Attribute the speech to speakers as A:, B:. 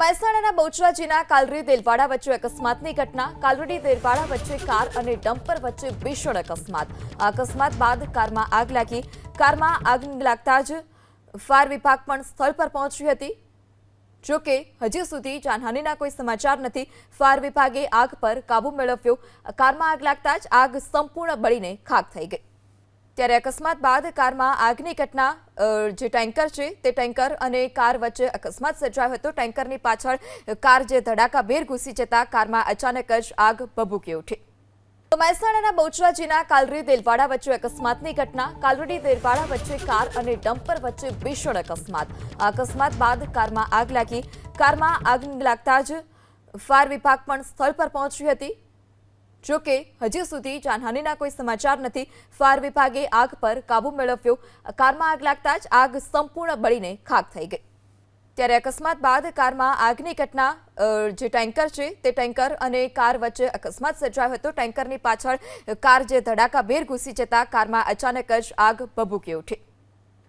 A: મહેસાણાના બહુચરાજીના કાલરી દેલવાડા વચ્ચે અકસ્માતની ઘટના। કાલરી દેલવાડા વચ્ચે કાર અને ડમ્પર વચ્ચે ભીષણ અકસ્માત। આ અકસ્માત બાદ કારમાં આગ લાગી। કારમાં આગ લાગતા જ ફાયર વિભાગ પણ સ્થળ પર પહોંચી હતી। જો કે હજી સુધી જાનહાનિના કોઈ સમાચાર નથી। ફાયર વિભાગે આગ પર કાબુ મેળવ્યો। કારમાં આગ લાગતા જ આગ સંપૂર્ણ બળીને ખાખ થઈ ગઈ। ત્યારે અકસ્માત બાદ કારમાં આગની ઘટના જે ટેન્કર છે તે ટેન્કર અને કાર વચ્ચે અકસ્માત સર્જાયો હતો। ટેન્કરની પાછળ કાર જે ધડાકાભેર ઘૂસી જતા કારમાં અચાનક જ આગ ભભૂકી ઉઠી। તો મહેસાણાના બહુચરાજીના કાલરી દેલવાડા વચ્ચે અકસ્માતની ઘટના। કાલરી દેલવાડા વચ્ચે કાર અને ડમ્પર વચ્ચે ભીષણ અકસ્માત। આ અકસ્માત બાદ કારમાં આગ લાગી। કારમાં આગ લાગતા જ ફાયર વિભાગ પણ સ્થળ પર પહોંચી હતી। જો કે હજી સુધી જાનહાનિના કોઈ સમાચાર નથી। ફાયર વિભાગે આગ પર કાબુ મેળવ્યો। કારમાં આગ લાગતા જ આગ સંપૂર્ણ બળીને ખાખ થઈ ગઈ। ત્યારે અકસ્માત બાદ કારમાં આગની ઘટના જે ટેન્કર છે તે ટેન્કર અને કાર વચ્ચે અકસ્માત સર્જાયો હતો। ટેન્કરની પાછળ કાર જે ધડાકાભેર ઘૂસી જતા કારમાં અચાનક જ આગ ભભૂકી ઉઠી।